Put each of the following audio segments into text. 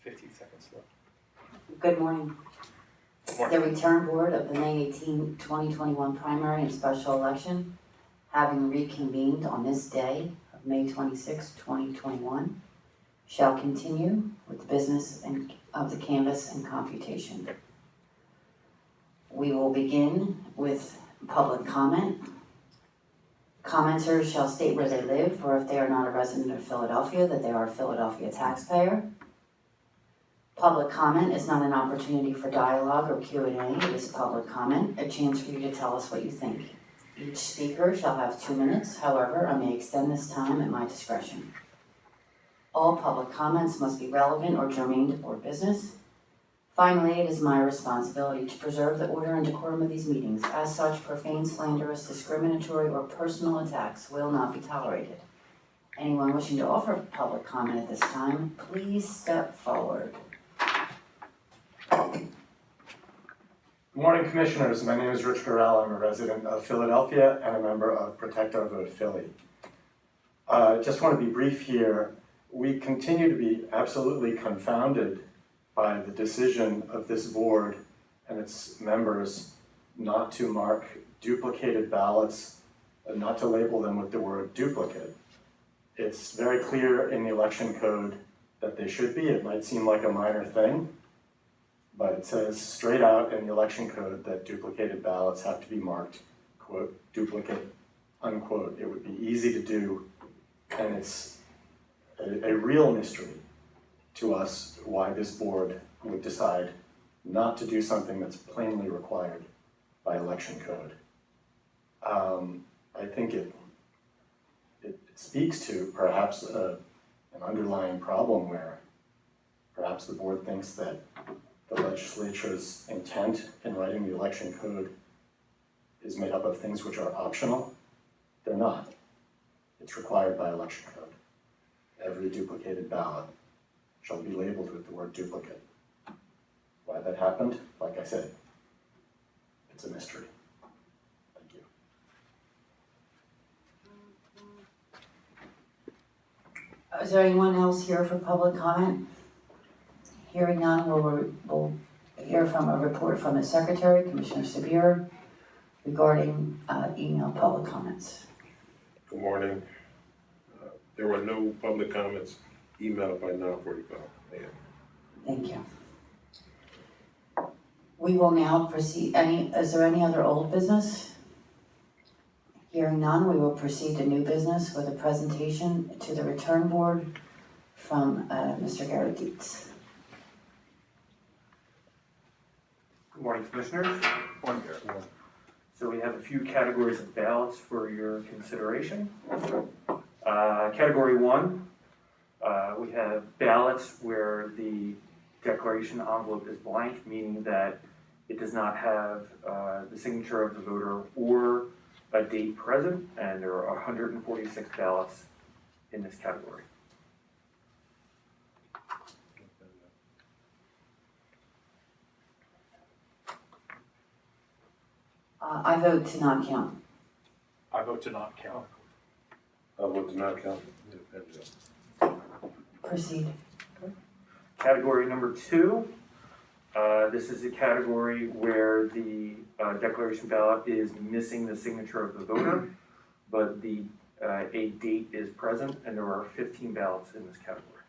15 seconds left. Good morning. Good morning. The return board of the May 18, 2021 primary and special election, having reconvened on this day of May 26, 2021, shall continue with the business of the canvass and computation. We will begin with public comment. Commenters shall state where they live, or if they are not a resident of Philadelphia, that they are a Philadelphia taxpayer. Public comment is not an opportunity for dialogue or Q&A. It is public comment, a chance for you to tell us what you think. Each speaker shall have 2 minutes. However, I may extend this time at my discretion. All public comments must be relevant or germane to board business. Finally, it is my responsibility to preserve the order and decorum of these meetings. As such, profane, slanderous, discriminatory, or personal attacks will not be tolerated. Anyone wishing to offer public comment at this time, please step forward. Good morning, Commissioners. My name is Rich Garella. I'm a resident of Philadelphia and a member of POVPhilly. Just want to be brief here. We continue to be absolutely confounded by the decision of this board and its members not to mark duplicated ballots, not to label them with the word duplicate. It's very clear in the election code that they should be. It might seem like a minor thing, but it says straight out in the election code that duplicated ballots have to be marked, quote, duplicate, unquote. It would be easy to do, and it's a real mystery to us why this board would decide not to do something that's plainly required by election code. I think it speaks to perhaps an underlying problem where perhaps the board thinks that the legislature's intent in writing the election code is made up of things which are optional. They're not. It's required by election code. Every duplicated ballot shall be labeled with the word duplicate. Why that happened, like I said, it's a mystery. Thank you. Is there anyone else here for public comment? Hearing none, we'll hear from a report from the Secretary, Commissioner Sabir, regarding email public comments. Good morning. There were no public comments emailed by 9:45 a.m. Thank you. We will now proceed. Is there any other old business? Hearing none, we will proceed to new business with a presentation to the return board from Mr. Gary Dietz. Good morning, Commissioners. Good morning, Gary. So we have a few categories of ballots for your consideration. Category 1, we have ballots where the declaration envelope is blank, meaning that it does not have the signature of the voter or a date present, and there are 146 ballots in this category. I vote to not count. I vote to not count. I vote to not count. Proceed. Category number 2, this is a category where the declaration ballot is missing the signature of the voter, but a date is present, and there are 15 ballots in this category.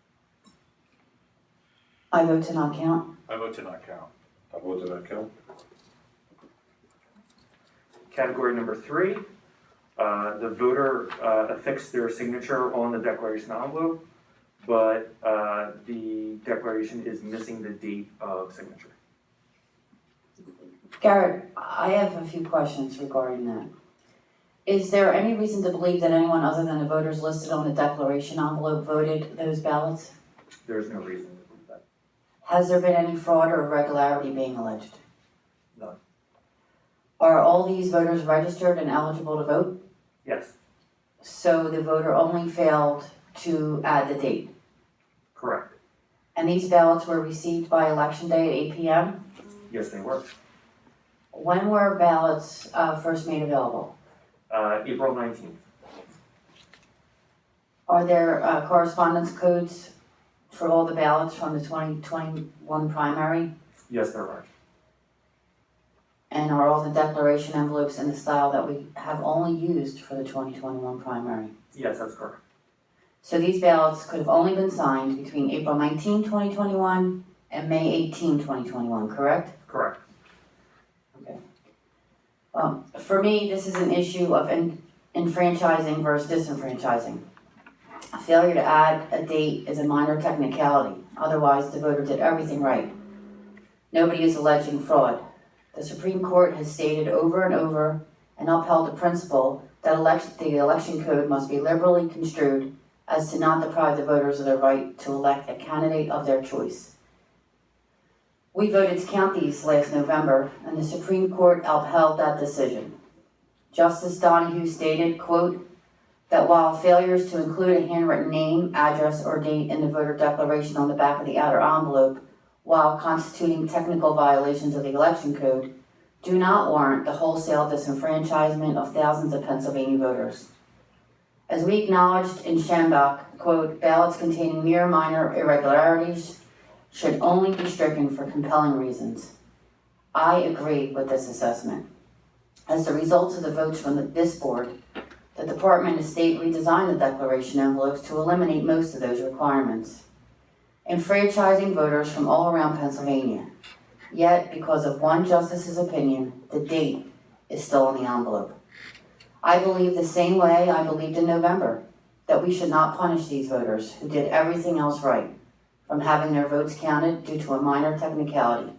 I vote to not count. I vote to not count. I vote to not count. Category number 3, the voter affixed their signature on the declaration envelope, but the declaration is missing the date of signature. Garrett, I have a few questions regarding that. Is there any reason to believe that anyone other than the voters listed on the declaration envelope voted those ballots? There's no reason to believe that. Has there been any fraud or irregularity being alleged? None. Are all these voters registered and eligible to vote? Yes. So the voter only failed to add the date? Correct. And these ballots were received by election day at 8 p.m.? Yes, they were. When were ballots first made available? April 19th. Are there correspondence codes for all the ballots from the 2021 primary? Yes, there are. And are all the declaration envelopes in the style that we have only used for the 2021 primary? Yes, that's correct. So these ballots could have only been signed between April 19, 2021 and May 18, 2021, correct? Correct. Okay. For me, this is an issue of enfranchising versus disenfranchising. A failure to add a date is a minor technicality. Otherwise, the voter did everything right. Nobody is alleging fraud. The Supreme Court has stated over and over and upheld the principle that the election code must be liberally construed as to not deprive the voters of their right to elect a candidate of their choice. We voted to count these last November, and the Supreme Court upheld that decision. Justice Donahue stated, quote, that while failures to include a handwritten name, address, or date in the voter declaration on the back of the outer envelope, while constituting technical violations of the election code, do not warrant the wholesale disenfranchisement of thousands of Pennsylvania voters. As we acknowledged in Schembach, quote, ballots containing mere minor irregularities should only be stricken for compelling reasons. I agree with this assessment. As the result of the votes from this board, the Department of State redesigned the declaration envelopes to eliminate most of those requirements, enfranchising voters from all around Pennsylvania. Yet, because of one justice's opinion, the date is still on the envelope. I believe the same way I believed in November, that we should not punish these voters who did everything else right, from having their votes counted due to a minor technicality.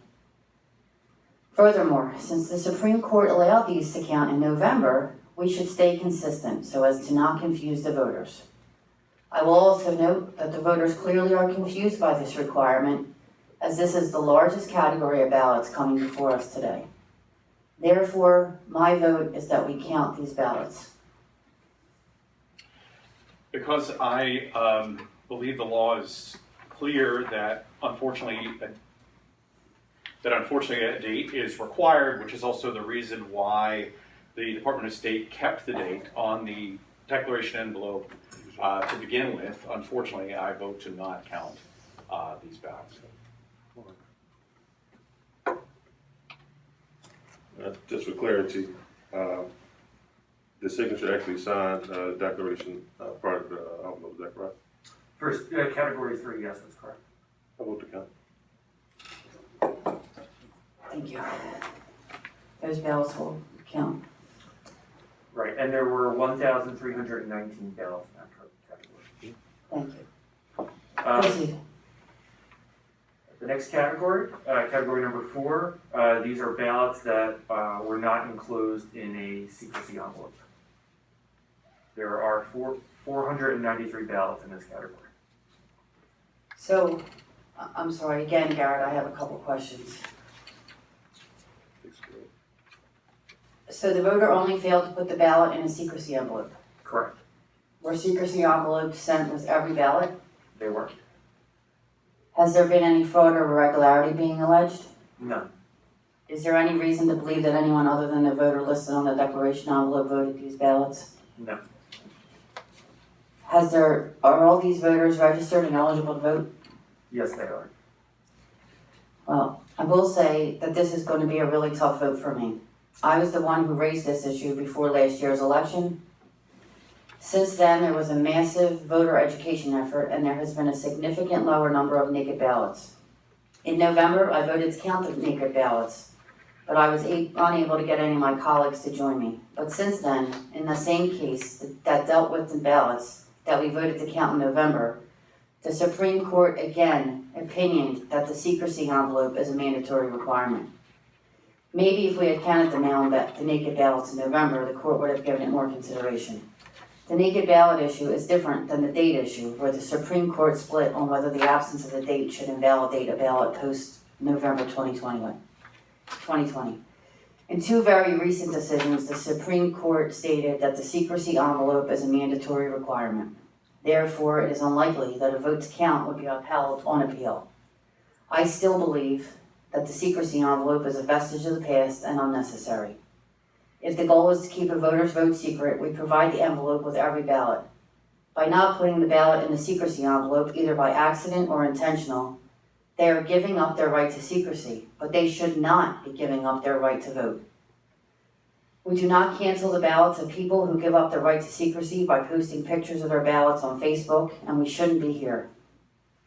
Furthermore, since the Supreme Court allowed these to count in November, we should stay consistent so as to not confuse the voters. I will also note that the voters clearly are confused by this requirement, as this is the largest category of ballots coming before us today. Therefore, my vote is that we count these ballots. Because I believe the law is clear that unfortunately a date is required, which is also the reason why the Department of State kept the date on the declaration envelope to begin with. Unfortunately, I vote to not count these ballots. Just for clarity, the signature actually signed the declaration part of the envelope, is that correct? First, category 3, yes, that's correct. I vote to count. Thank you. Those ballots will count. Right, and there were 1,319 ballots in that category. Thank you. Um, Proceed. The next category, category number 4, these are ballots that were not enclosed in a secrecy envelope. There are 493 ballots in this category. So, I'm sorry, again, Garrett, I have a couple questions. So the voter only failed to put the ballot in a secrecy envelope. Correct, Were secrecy envelopes sent with every ballot? they weren't. Has there been any fraud or irregularity being alleged? None. Is there any reason to believe that anyone other than the voter listed on the declaration envelope voted these ballots? No. Are all these voters registered and eligible to vote? Yes, they are. Well, I will say that this is going to be a really tough vote for me. I was the one who raised this issue before last year's election. Since then, there was a massive voter education effort, and there has been a significant lower number of naked ballots. In November, I voted to count the naked ballots, but I was unable to get any of my colleagues to join me. But since then, in the same case that dealt with the ballots that we voted to count in November, the Supreme Court again opinioned that the secrecy envelope is a mandatory requirement. Maybe if we had counted the naked ballots in November, the court would have given it more consideration. The naked ballot issue is different than the date issue, where the Supreme Court split on whether the absence of the date should invalidate a ballot post-November 2020. In two very recent decisions, the Supreme Court stated that the secrecy envelope is a mandatory requirement. Therefore, it is unlikely that a vote to count would be upheld on appeal. I still believe that the secrecy envelope is a vestige of the past and unnecessary. If the goal is to keep a voter's vote secret, we provide the envelope with every ballot. By not putting the ballot in the secrecy envelope, either by accident or intentional, they are giving up their right to secrecy, but they should not be giving up their right to vote. We do not cancel the ballots of people who give up their right to secrecy by posting pictures of their ballots on Facebook, and we shouldn't be here.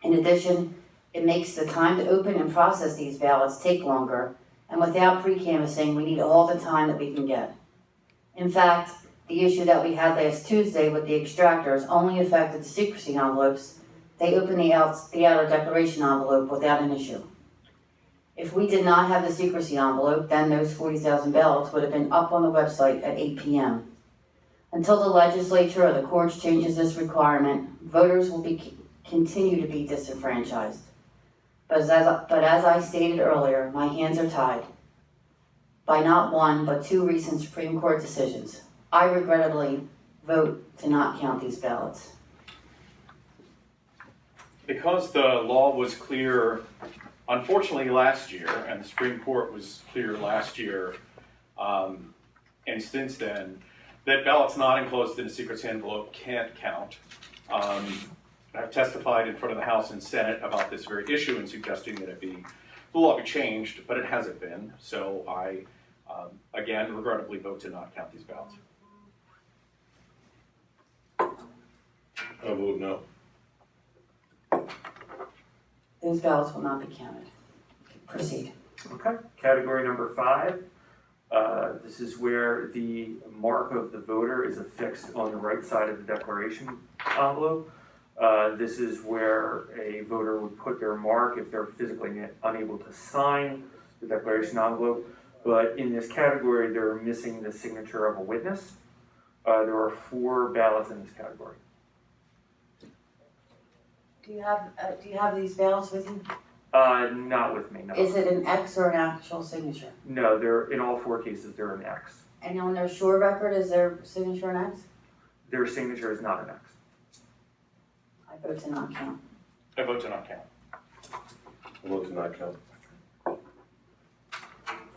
In addition, it makes the time to open and process these ballots take longer, and without pre-canvassing, we need all the time that we can get. In fact, the issue that we had last Tuesday with the extractors only affected the secrecy envelopes. They opened the outer declaration envelope without an issue. If we did not have the secrecy envelope, then those 40,000 ballots would have been up on the website at 8 p.m. Until the legislature or the courts changes this requirement, voters will continue to be disenfranchised. But as I stated earlier, my hands are tied by not one, but two recent Supreme Court decisions. I regrettably vote to not count these ballots. Because the law was clear, unfortunately last year, and the Supreme Court was clear last year, and since then, that ballots not enclosed in a secrecy envelope can't count. I've testified in front of the House and Senate about this very issue and suggesting that the law be changed, but it hasn't been. So I, again, regrettably vote to not count these ballots. I vote no. Those ballots will not be counted. Proceed. Okay, category number 5. This is where the mark of the voter is affixed on the right side of the declaration envelope. This is where a voter would put their mark if they're physically unable to sign the declaration envelope. But in this category, they're missing the signature of a witness. There are 4 ballots in this category. Do you have these ballots with you? Not with me, no. Is it an X or an actual signature? No, they're, in all 4 cases, they're an X. And on their shore record, is their signature an X? Their signature is not an X. I vote to not count. I vote to not count. I vote to not count.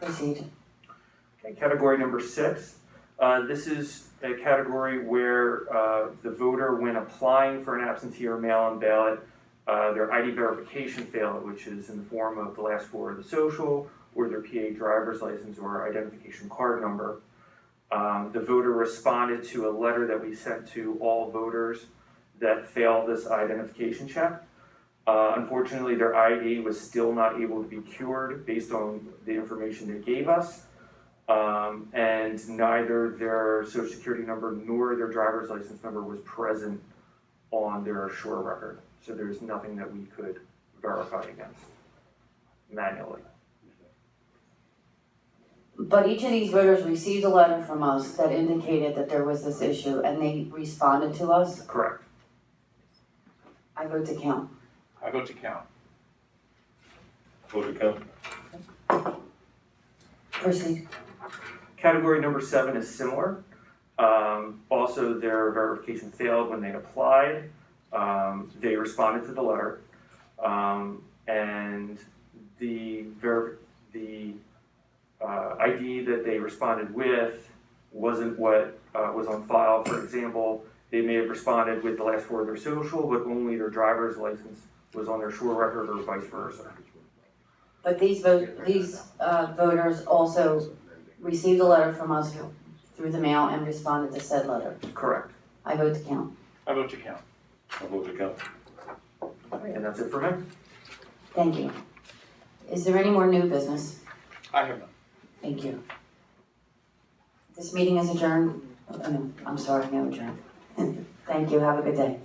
Proceed. Okay, category number 6. This is a category where the voter, when applying for an absentee or mail-in ballot, their ID verification failed, which is in the form of the last 4 of the social, or their PA driver's license or identification card number. The voter responded to a letter that we sent to all voters that failed this identification check. Unfortunately, their ID was still not able to be cured based on the information they gave us. And neither their social security number nor their driver's license number was present on their shore record. So there's nothing that we could verify against manually. But each of these voters received a letter from us that indicated that there was this issue, and they responded to us. Correct. I vote to count. I vote to count. Vote to count. Proceed. Category number 7 is similar. Also, their verification failed when they applied. They responded to the letter, and the ID that they responded with wasn't what was on file. For example, they may have responded with the last 4 of their social, but only their driver's license was on their shore record, or vice versa. But these voters also received a letter from us through the mail and responded to said letter. Correct. I vote to count. I vote to count. I vote to count. Okay, and that's it for me. Thank you. Is there any more new business? I have none. Thank you. This meeting is adjourned. Oh, no, I'm sorry, no adjourned. Thank you. Have a good day.